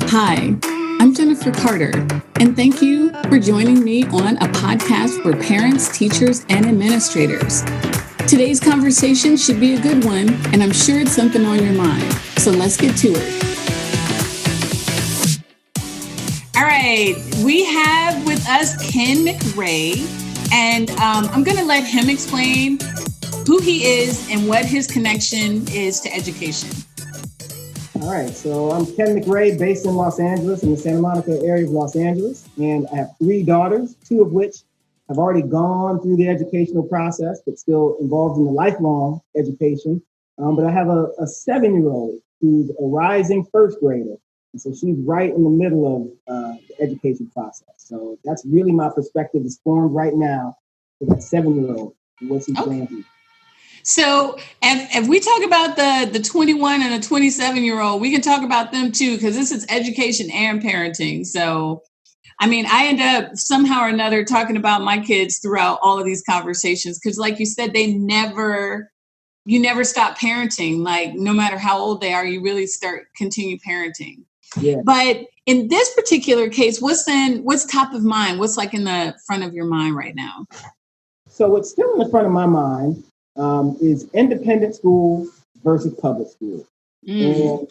Hi, I'm Jennifer Carter, and thank you for joining me on a podcast for parents, teachers, and administrators. Today's conversation should be a good one, and I'm sure it's something on your mind. So let's get to it. All right, we have with us Ken McRay, and I'm going to let him explain who he is and what his connection is to education. All right, so I'm Ken McRay, based in Los Angeles, in the Santa Monica area of Los Angeles, and I have 3 daughters, 2 of which have already gone through the educational process, but still involved in the lifelong education. But I have a 7-year-old who's a rising first grader, and so she's right in the middle of the education process. So that's really my perspective is formed right now for that 7-year-old and what she's going through. So if we talk about the 21 and the 27-year-old, we can talk about them too, because this is education and parenting. So, I mean, I end up somehow or another talking about my kids throughout all of these conversations, because like you said, you never stop parenting. Like no matter how old they are, you really continue parenting. Yeah. But in this particular case, what's top of mind? What's like in the front of your mind right now? So what's still in the front of my mind is independent school versus public school. And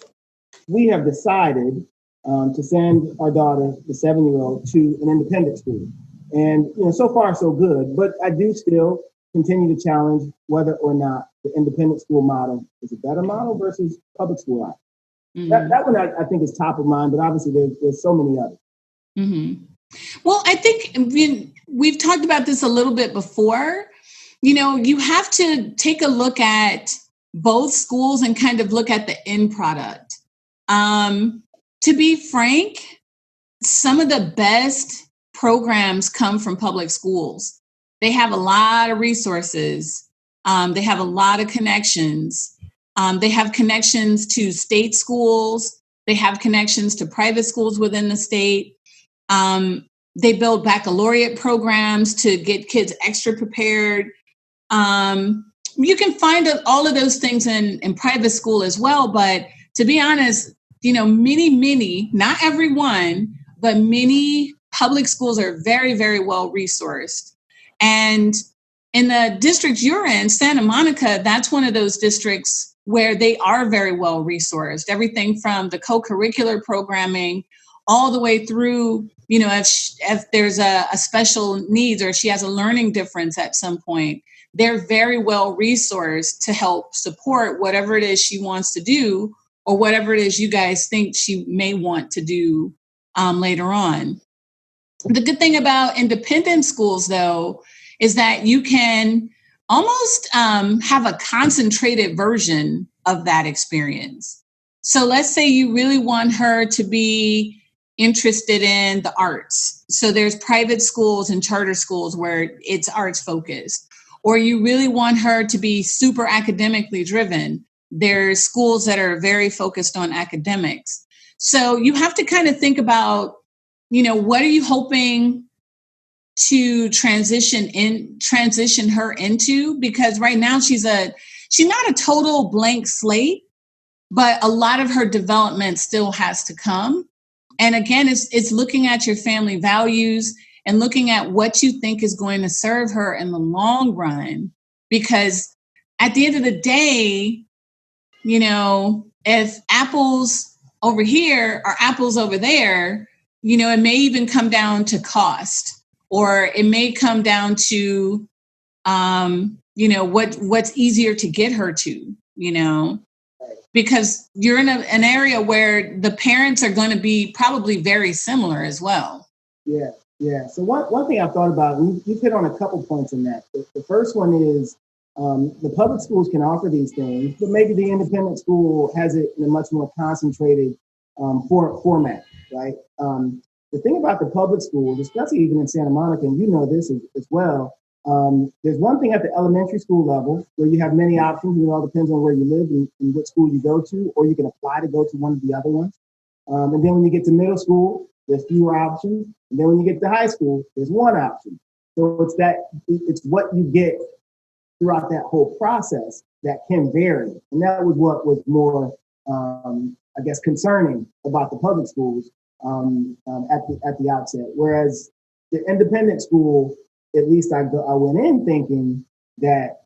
we have decided to send our daughter, the 7-year-old, to an independent school. And so far so good, but I do still continue to challenge whether or not the independent school model is a better model versus public school model. That one I think is top of mind, but obviously there's so many others. Mm-hmm. Well, I think we've talked about this a little bit before. You have to take a look at both schools and kind of look at the end product. To be frank, some of the best programs come from public schools. They have a lot of resources. They have a lot of connections. They have connections to state schools. They have connections to private schools within the state. They build baccalaureate programs to get kids extra prepared. You can find all of those things in private school as well. But to be honest, many, not everyone, but many public schools are very, very well resourced. And in the district you're in, Santa Monica, that's one of those districts where they are very well resourced. Everything from the co-curricular programming all the way through, if there's a special needs or she has a learning difference at some point, they're very well resourced to help support whatever it is she wants to do or whatever it is you guys think she may want to do later on. The good thing about independent schools, though, is that you can almost have a concentrated version of that experience. So let's say you really want her to be interested in the arts. So there's private schools and charter schools where it's arts focused. Or you really want her to be super academically driven. There's schools that are very focused on academics. So you have to kind of think about, what are you hoping to transition her into? Because right now she's not a total blank slate, but a lot of her development still has to come. And again, it's looking at your family values and looking at what you think is going to serve her in the long run. Because at the end of the day, if apples over here are apples over there, it may even come down to cost, or it may come down to, what's easier to get her to, because you're in an area where the parents are going to be probably very similar as well. Yeah. Yeah. So one thing I've thought about, you've hit on a couple points in that. The first one is the public schools can offer these things, but maybe the independent school has it in a much more concentrated format, right? The thing about the public schools, especially even in Santa Monica, and this as well, there's one thing at the elementary school level where you have many options. It all depends on where you live and what school you go to, or you can apply to go to one of the other ones. And then when you get to middle school, there's fewer options. And then when you get to high school, there's one option. So it's what you get throughout that whole process that can vary. And that was what was more I guess, concerning about the public schools at the outset. Whereas the independent school, at least I went in thinking that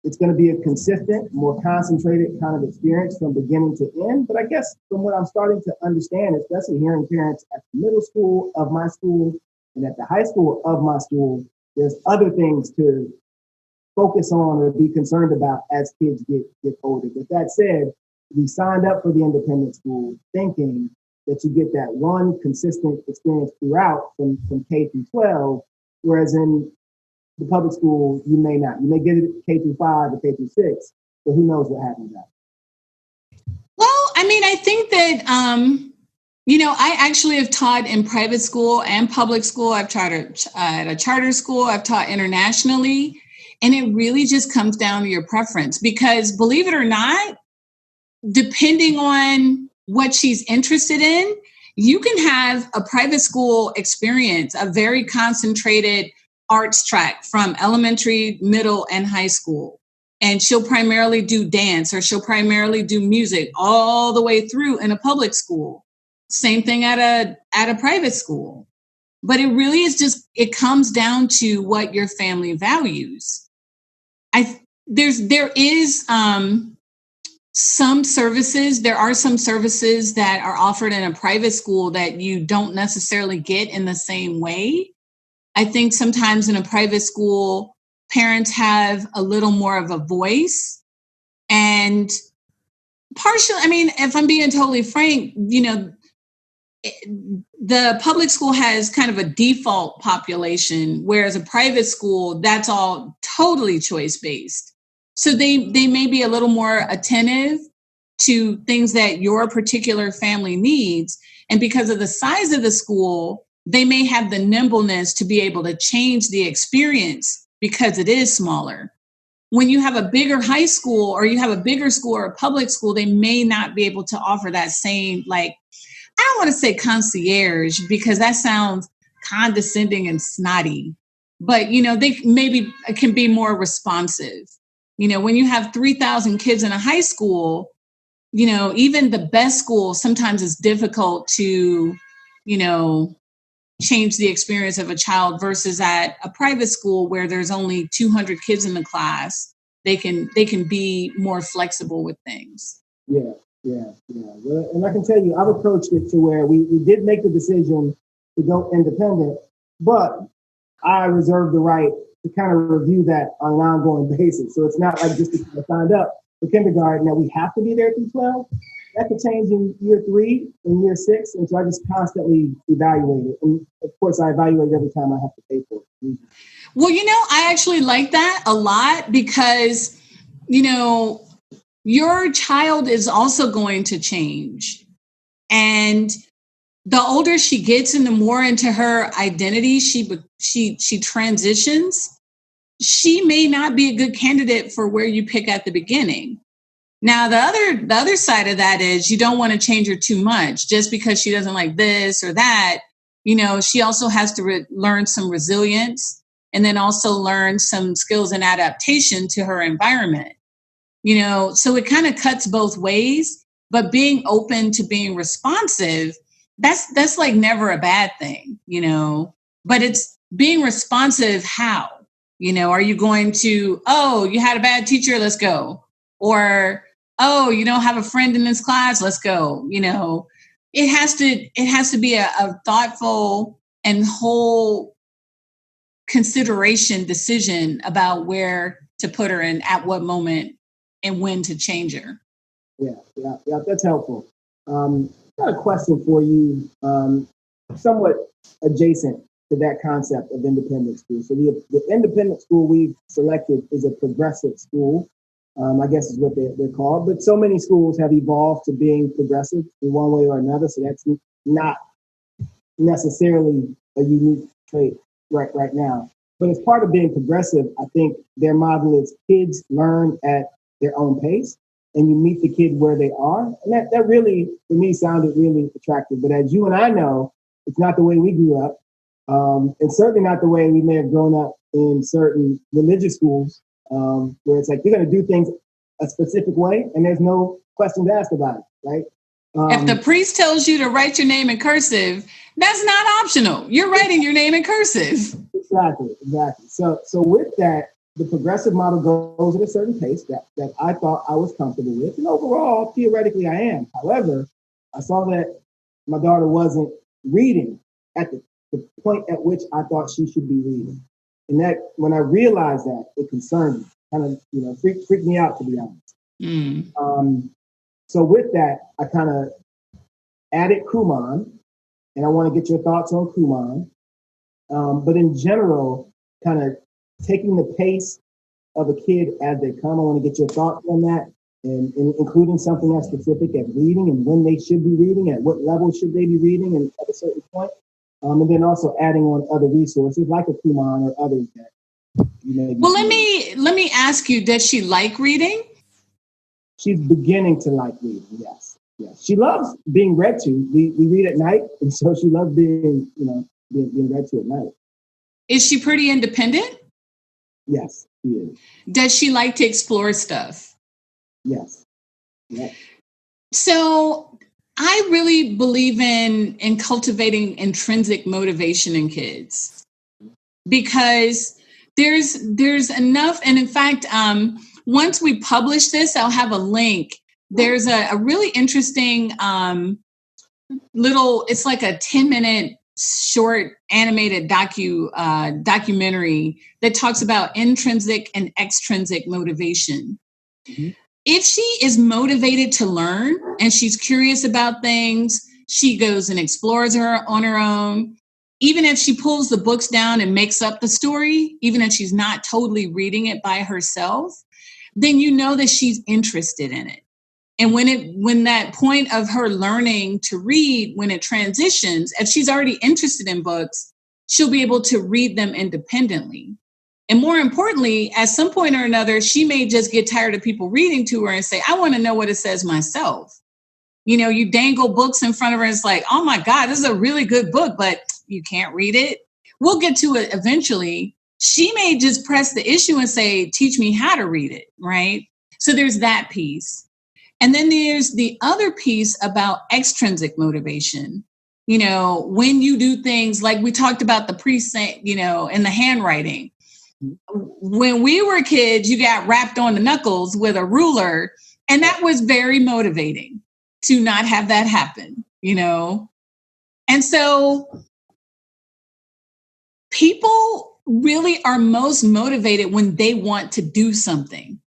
it's going to be a consistent, more concentrated kind of experience from beginning to end. But I guess from what I'm starting to understand, especially hearing parents at the middle school of my school and at the high school of my school, there's other things to focus on or be concerned about as kids get older. With that said, we signed up for the independent school thinking that you get that one consistent experience throughout from K through 12, whereas in the public school, you may not. You may get it K through 5 or K through 6, but who knows what happens after. Well, I mean, I think that, I actually have taught in private school and public school. I've taught at a charter school. I've taught internationally. And it really just comes down to your preference because, believe it or not, depending on what she's interested in, you can have a private school experience, a very concentrated arts track from elementary, middle, and high school. And she'll primarily do dance or she'll primarily do music all the way through in a public school. Same thing at a private school. But it really is just, it comes down to what your family values. There are some services that are offered in a private school that you don't necessarily get in the same way. I think sometimes in a private school, parents have a little more of a voice. And partially, I mean, if I'm being totally frank, the public school has kind of a default population, whereas a private school, that's all totally choice-based. So they may be a little more attentive to things that your particular family needs. And because of the size of the school, they may have the nimbleness to be able to change the experience because it is smaller. When you have a bigger high school or you have a bigger school or a public school, they may not be able to offer that same, I don't want to say concierge because that sounds condescending and snotty, but, they maybe can be more responsive. When you have 3,000 kids in a high school, even the best school sometimes is difficult to, change the experience of a child versus at a private school where there's only 200 kids in the class. They can be more flexible with things. Yeah. Well, and I can tell you, I've approached it to where we did make the decision to go independent, but I reserve the right to kind of review that on an ongoing basis. So it's not like just because I signed up for kindergarten that we have to be there through 12. That could change in year 3 and year 6. And so I just constantly evaluate it. And of course, I evaluate every time I have to pay for it. Well, I actually like that a lot because, your child is also going to change. And the older she gets and the more into her identity she transitions, she may not be a good candidate for where you pick at the beginning. Now, the other side of that is you don't want to change her too much just because she doesn't like this or that. She also has to learn some resilience and then also learn some skills and adaptation to her environment. So it kind of cuts both ways, but being open to being responsive, that's like never a bad thing, but it's being responsive. How, are you going to, oh, you had a bad teacher, let's go. Or, oh, you don't have a friend in this class, let's go. It has to be a thoughtful and whole consideration decision about where to put her in at what moment and when to change her. Yeah, that's helpful. Got a question for you, somewhat adjacent to that concept of independent school. So the independent school we've selected is a progressive school, I guess is what they're called. But so many schools have evolved to being progressive in one way or another. So that's not necessarily a unique trait right now. But as part of being progressive, I think their model is kids learn at their own pace and you meet the kid where they are. And that really, for me, sounded really attractive. But as you and I know, it's not the way we grew up. And certainly not the way we may have grown up in certain religious schools, where it's like, you're going to do things a specific way and there's no questions asked about it, right? If the priest tells you to write your name in cursive, that's not optional. You're writing your name in cursive. Exactly. So with that, the progressive model goes at a certain pace that I thought I was comfortable with. And overall, theoretically, I am. However, I saw that my daughter wasn't reading at the point at which I thought she should be reading. And that when I realized that, it concerned me, kind of, freaked me out, to be honest. So with that, I kind of added Kumon, and I want to get your thoughts on Kumon. But in general, kind of taking the pace of a kid as they come. I want to get your thoughts on that, and including something as specific as reading and when they should be reading, at what level should they be reading, and at a certain point. And then also adding on other resources like a Kumon or others that you may be. Well, let me ask you, does she like reading? She's beginning to like reading, yes. She loves being read to. We read at night, and so she loves being read to at night. Is she pretty independent? Yes, she is. Does she like to explore stuff? Yes. Yeah. So I really believe in cultivating intrinsic motivation in kids, because there's enough. And in fact, once we publish this, I'll have a link. There's a really interesting it's like a 10-minute short animated documentary that talks about intrinsic and extrinsic motivation. Mm-hmm. If she is motivated to learn and she's curious about things, she goes and explores her on her own. Even if she pulls the books down and makes up the story, even if she's not totally reading it by herself, then you know that she's interested in it. And when that point of her learning to read, when it transitions, if she's already interested in books, she'll be able to read them independently. And more importantly, at some point or another, she may just get tired of people reading to her and say, I want to know what it says myself. You dangle books in front of her and it's like, oh my God, this is a really good book, but you can't read it. We'll get to it eventually. She may just press the issue and say, teach me how to read it, right? So there's that piece. And then there's the other piece about extrinsic motivation. When you do things like we talked about the precinct, and the handwriting. When we were kids, you got rapped on the knuckles with a ruler, and that was very motivating to not have that happen, And so people really are most motivated when they want to do something.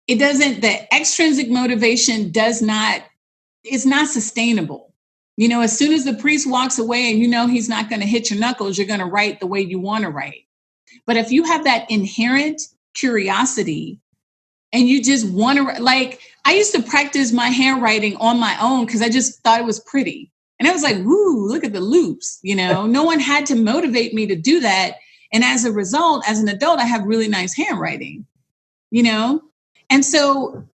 The extrinsic motivation it's not sustainable. As soon as the priest walks away and he's not going to hit your knuckles, you're going to write the way you want to write. But if you have that inherent curiosity and you just want to, like, I used to practice my handwriting on my own because I just thought it was pretty. And I was like, woo, look at the loops, no one had to motivate me to do that. And as a result, as an adult, I have really nice handwriting, And so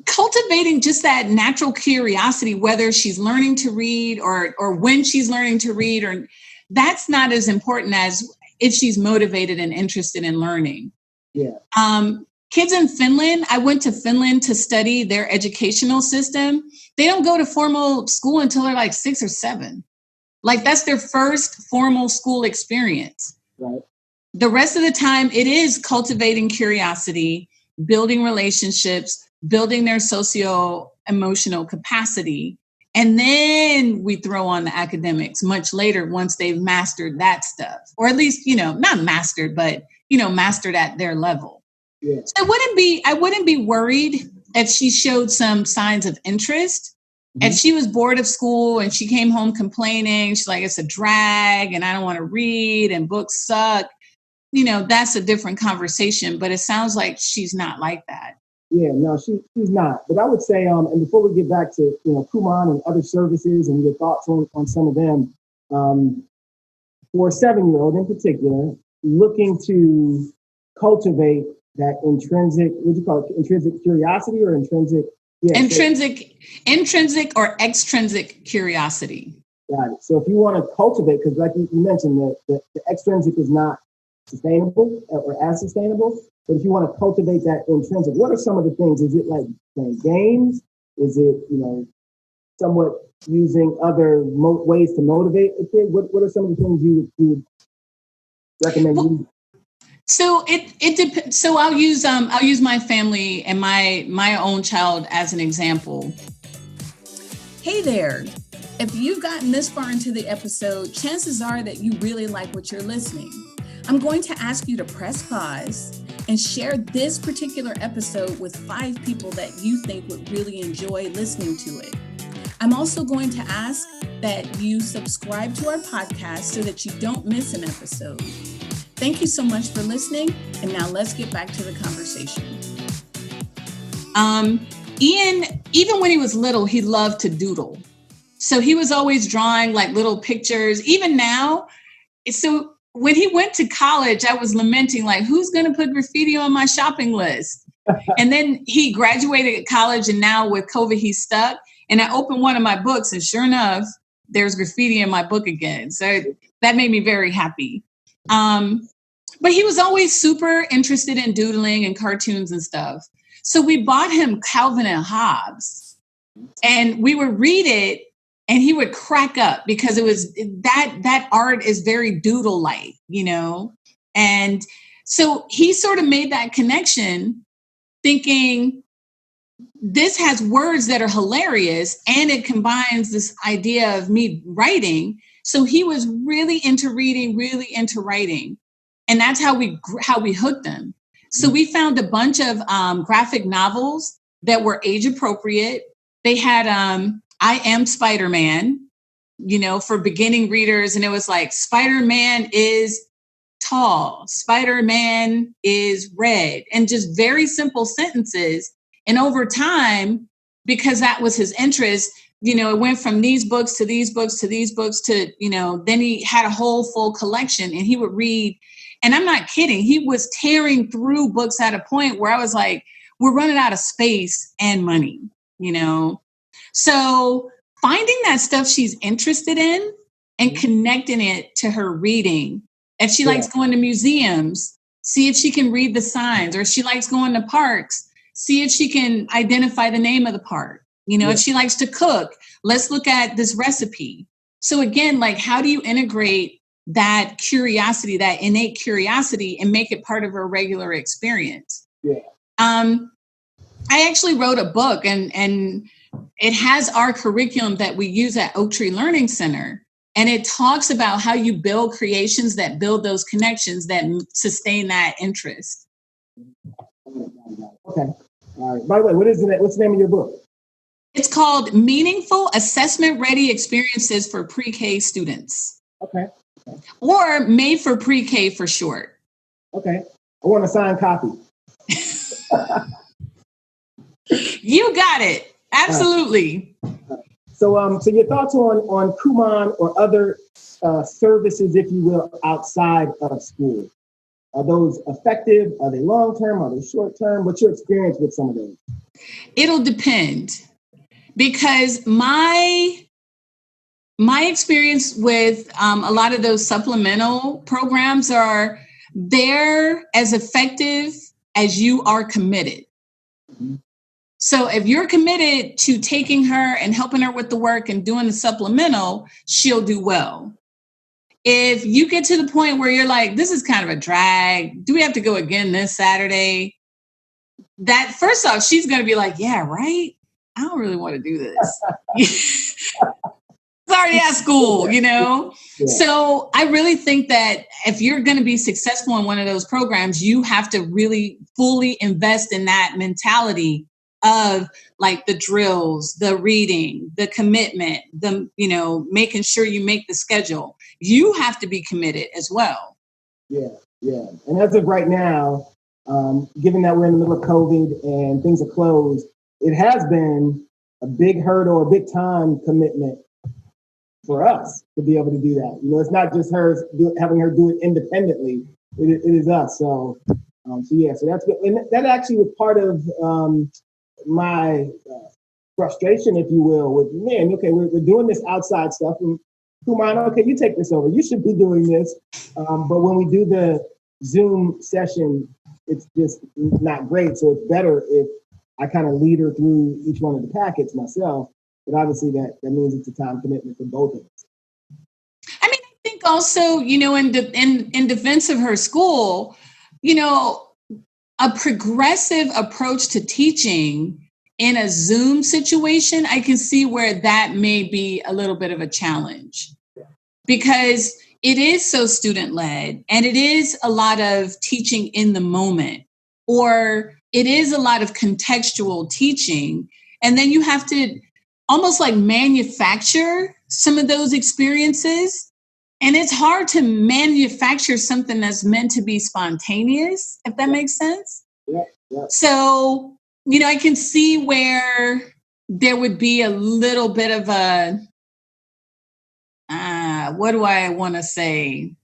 cultivating just that natural curiosity, whether she's learning to read or when she's learning to read, or that's not as important as if she's motivated and interested in learning. Yeah. Kids in Finland, I went to Finland to study their educational system. They don't go to formal school until they're like 6 or 7. Like that's their first formal school experience. Right. The rest of the time, it is cultivating curiosity, building relationships, building their socio-emotional capacity. And then we throw on the academics much later once they've mastered that stuff. Or at least, not mastered, but, mastered at their level. Yeah. So I wouldn't be worried if she showed some signs of interest. Mm-hmm. If she was bored of school and she came home complaining, she's like, it's a drag and I don't want to read and books suck. That's a different conversation, but it sounds like she's not like that. Yeah, no, she's not. But I would say, and before we get back to, Kumon and other services and your thoughts on some of them, for a 7-year-old in particular, looking to cultivate that intrinsic, what do you call it, intrinsic curiosity or intrinsic? Yeah, intrinsic or extrinsic curiosity. Got it. So if you want to cultivate, because like you mentioned, the extrinsic is not sustainable or as sustainable. But if you want to cultivate that intrinsic, what are some of the things? Is it like playing games? Is it, somewhat using other ways to motivate a kid? What are some of the things you would recommend using? So it depends. So I'll use my family and my own child as an example. Hey there. If you've gotten this far into the episode, chances are that you really like what you're listening. I'm going to ask you to press pause and share this particular episode with 5 people that you think would really enjoy listening to it. I'm also going to ask that you subscribe to our podcast so that you don't miss an episode. Thank you so much for listening. And now let's get back to the conversation. Ian, even when he was little, he loved to doodle. So he was always drawing like little pictures. Even now, so when he went to college, I was lamenting, like, who's going to put graffiti on my shopping list? And then he graduated college, and now with COVID, he's stuck. And I opened one of my books, and sure enough, there's graffiti in my book again. So that made me very happy. But he was always super interested in doodling and cartoons and stuff. So we bought him Calvin and Hobbes, and we would read it. And he would crack up because it was that art is very doodle-like, And so he sort of made that connection thinking this has words that are hilarious and it combines this idea of me writing. So he was really into reading, really into writing. And that's how we hooked him. So we found a bunch of graphic novels that were age appropriate. They had I Am Spider-Man, for beginning readers. And it was like, Spider-Man is tall. Spider-Man is red. And just very simple sentences. And over time, because that was his interest, it went from these books to these books to these books to, then he had a whole full collection and he would read. And I'm not kidding. He was tearing through books at a point where I was like, we're running out of space and money, So finding that stuff she's interested in and connecting it to her reading. If she likes going to museums, see if she can read the signs, or if she likes going to parks, see if she can identify the name of the park. If she likes to cook, let's look at this recipe. So again, like, how do you integrate that curiosity, that innate curiosity, and make it part of her regular experience? Yeah. I actually wrote a book and it has our curriculum that we use at Oak Tree Learning Center. And it talks about how you build creations that build those connections that sustain that interest. Okay. All right. By the way, what's the name of your book? It's called Meaningful Assessment Ready Experiences for Pre-K Students. Okay. Or Made for Pre-K for short. Okay. I want a signed copy. You got it. Absolutely. So your thoughts on Kumon or other services, if you will, outside of school? Are those effective? Are they long-term? Are they short-term? What's your experience with some of those? It'll depend, because my experience with a lot of those supplemental programs are they're as effective as you are committed. Mm-hmm. So if you're committed to taking her and helping her with the work and doing the supplemental, she'll do well. If you get to the point where you're like, this is kind of a drag, do we have to go again this Saturday? That first off, she's going to be like, yeah, right. I don't really want to do this. It's already at school, Yeah. So I really think that if you're going to be successful in one of those programs, you have to really fully invest in that mentality of like the drills, the reading, the commitment, the, making sure you make the schedule. You have to be committed as well. Yeah. And as of right now, given that we're in the middle of COVID and things are closed, it has been a big hurdle, a big time commitment for us to be able to do that. It's not just having her do it independently. It is us. So that's good. And that actually was part of my frustration, if you will, with okay, we're doing this outside stuff, and Kumon, okay, you take this over. You should be doing this. But when we do the Zoom session, it's just not great. So it's better if I kind of lead her through each one of the packets myself. But obviously that means it's a time commitment for both of us. I mean, I think also, in defense of her school, a progressive approach to teaching in a Zoom situation, I can see where that may be a little bit of a challenge because it is so student-led and it is a lot of teaching in the moment, or it is a lot of contextual teaching. And then you have to almost like manufacture some of those experiences. And it's hard to manufacture something that's meant to be spontaneous, if that makes sense. Yeah, yeah. So, I can see where there would be a little bit of a, what do I want to say?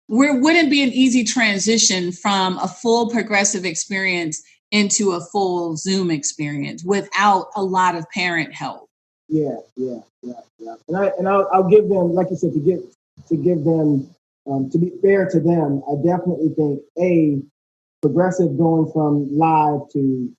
Where wouldn't be an easy transition from a full progressive experience into a full Zoom experience without a lot of parent help. Yeah. And I'll give them, like you said, to give them, to be fair to them, I definitely think progressive going from live to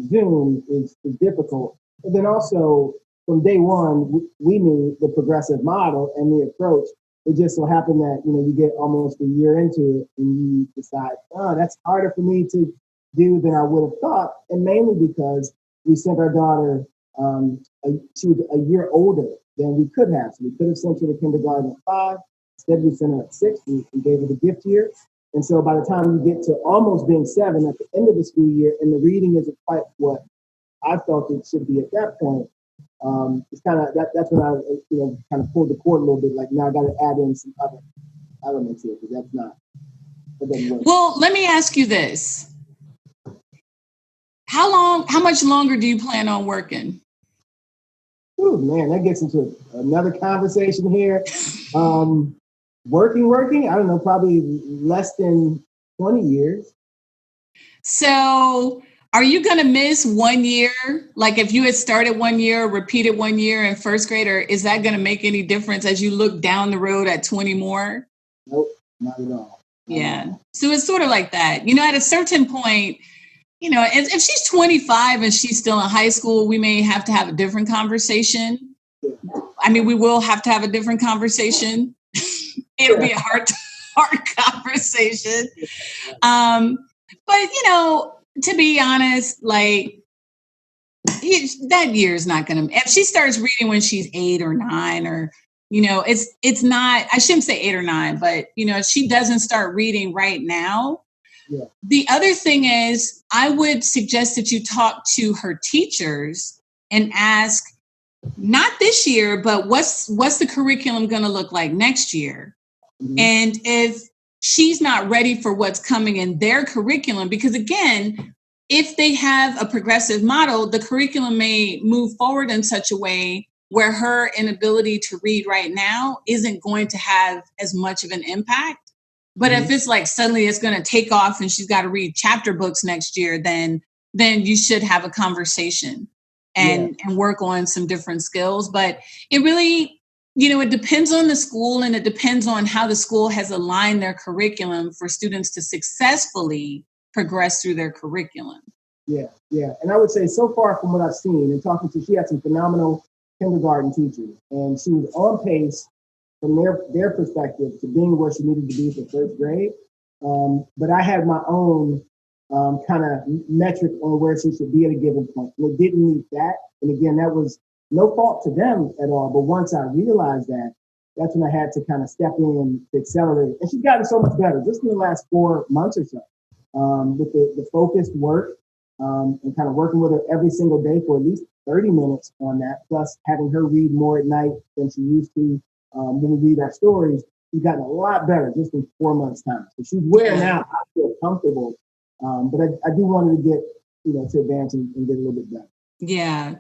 Zoom is difficult. And then also from day one, we knew the progressive model and the approach. It just so happened that, you get almost a year into it and you decide, that's harder for me to do than I would have thought. And mainly because we sent our daughter, she was a year older than we could have. So we could have sent her to kindergarten at 5. Instead, we sent her at 6. We gave her the gift year. And so by the time you get to almost being 7 at the end of the school year, and the reading isn't quite what I felt it should be at that point, it's kind of that's when I kind of pulled the cord a little bit. Like now I got to add in some other elements here because that doesn't work. Well, let me ask you this: how much longer do you plan on working? Oh man, that gets into another conversation here. Working, I don't know, probably less than 20 years. So are you going to miss 1 year? Like if you had started 1 year, repeated 1 year in first grade, or is that going to make any difference as you look down the road at 20 more? Nope, not at all. Yeah. So it's sort of like that. At a certain point, if she's 25 and she's still in high school, we may have to have a different conversation. Yeah. I mean, we will have to have a different conversation. It'll be a hard conversation. But, to be honest, like that year is not going to, if she starts reading when she's 8 or 9 or, it's not, I shouldn't say 8 or 9, but, if she doesn't start reading right now. Yeah. The other thing is I would suggest that you talk to her teachers and ask, not this year, but what's the curriculum going to look like next year? Mm-hmm. And if she's not ready for what's coming in their curriculum, because again, if they have a progressive model, the curriculum may move forward in such a way where her inability to read right now isn't going to have as much of an impact. But if it's like suddenly it's going to take off and she's got to read chapter books next year, then you should have a conversation and work on some different skills. But it really, it depends on the school and it depends on how the school has aligned their curriculum for students to successfully progress through their curriculum. Yeah. And I would say so far from what I've seen and talking to, she had some phenomenal kindergarten teachers and she was on pace from their perspective to being where she needed to be for first grade. But I had my own kind of metric on where she should be at a given point. And it didn't meet that. And again, that was no fault to them at all. But once I realized that, that's when I had to kind of step in to accelerate it. And she's gotten so much better just in the last 4 months or so with the focused work and kind of working with her every single day for at least 30 minutes on that, plus having her read more at night than she used to. When we read our stories, she's gotten a lot better just in 4 months' time. So she's where now I feel comfortable. But I do want her to get, to advance and get a little bit better. Yeah.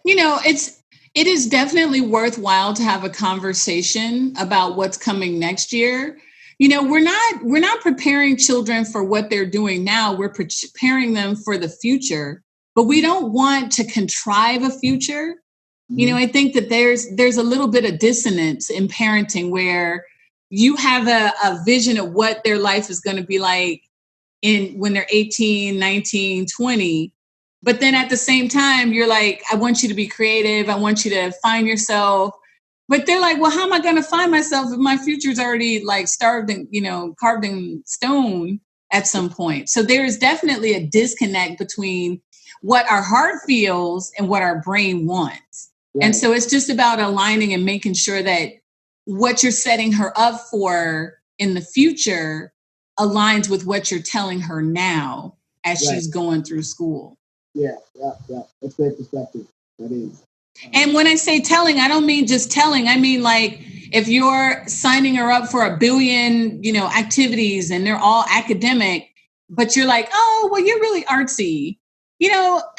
It is definitely worthwhile to have a conversation about what's coming next year. We're not preparing children for what they're doing now. We're preparing them for the future, but we don't want to contrive a future. I think that there's a little bit of dissonance in parenting where you have a vision of what their life is going to be like when they're 18, 19, 20. But then at the same time, you're like, I want you to be creative. I want you to find yourself. But they're like, well, how am I going to find myself if my future's already like starved and, carved in stone at some point? So there is definitely a disconnect between what our heart feels and what our brain wants. Right. And so it's just about aligning and making sure that what you're setting her up for in the future aligns with what you're telling her now as she's going through school. Yeah. That's great perspective. That is. And when I say telling, I don't mean just telling. I mean, like, if you're signing her up for 1 billion, activities and they're all academic, but you're like, oh, well, you're really artsy.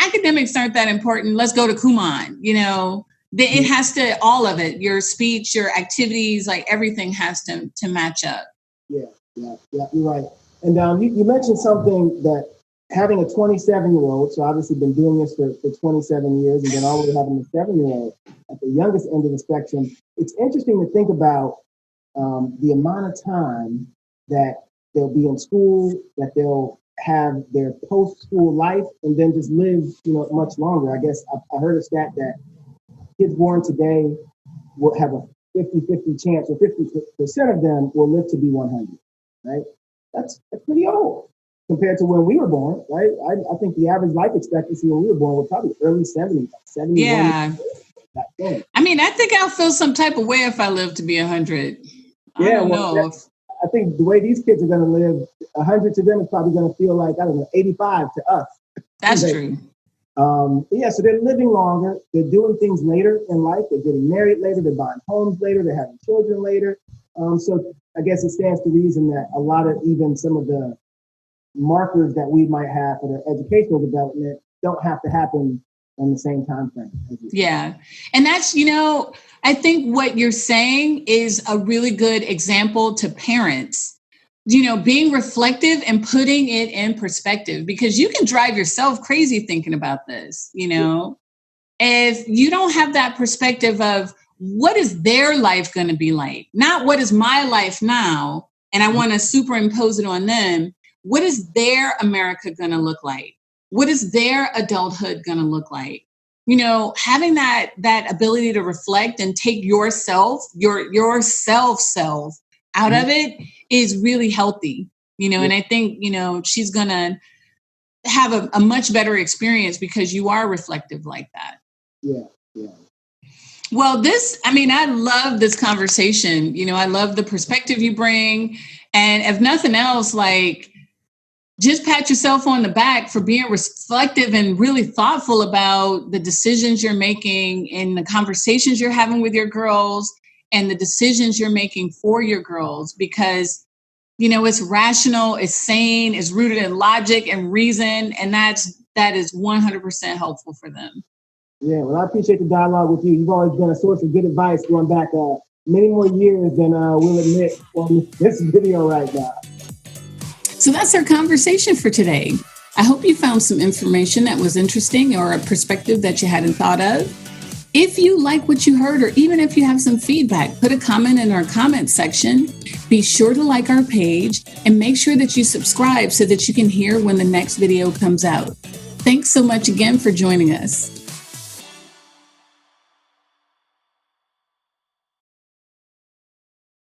Academics aren't that important. Let's go to Kumon. It has to, all of it, your speech, your activities, like everything has to match up. Yeah, you're right. And you mentioned something that having a 27-year-old, so obviously been doing this for 27 years, and then already having a 7-year-old at the youngest end of the spectrum, it's interesting to think about the amount of time that they'll be in school, that they'll have their post-school life, and then just live, much longer. I guess I heard a stat that kids born today will have a 50-50 chance, or 50% of them will live to be 100, right? That's pretty old compared to when we were born, right? I think the average life expectancy when we were born was probably early 70s, like 70. Yeah. I mean, I think I'll feel some type of way if I live to be 100. I don't know. I think the way these kids are going to live, 100 to them is probably going to feel like, 85 to us. That's true. So they're living longer. They're doing things later in life. They're getting married later. They're buying homes later. They're having children later. So I guess it stands to reason that a lot of even some of the markers that we might have for their educational development don't have to happen in the same time frame. Yeah. And that's, I think what you're saying is a really good example to parents, being reflective and putting it in perspective, because you can drive yourself crazy thinking about this, if you don't have that perspective of what is their life going to be like, not what is my life now, and I want to superimpose it on them. What is their America going to look like? What is their adulthood going to look like? Having that ability to reflect and take yourself, your self out of it is really healthy, and I think, she's going to have a much better experience because you are reflective like that. Yeah. Well, I love this conversation. I love the perspective you bring. And if nothing else, like, just pat yourself on the back for being reflective and really thoughtful about the decisions you're making and the conversations you're having with your girls and the decisions you're making for your girls, because, it's rational, it's sane, it's rooted in logic and reason. And that is 100% helpful for them. Yeah, well, I appreciate the dialogue with you. You've always been a source of good advice going back many more years than we'll admit on this video right now. So that's our conversation for today. I hope you found some information that was interesting or a perspective that you hadn't thought of. If you like what you heard, or even if you have some feedback, put a comment in our comment section. Be sure to like our page and make sure that you subscribe so that you can hear when the next video comes out. Thanks so much again for joining us.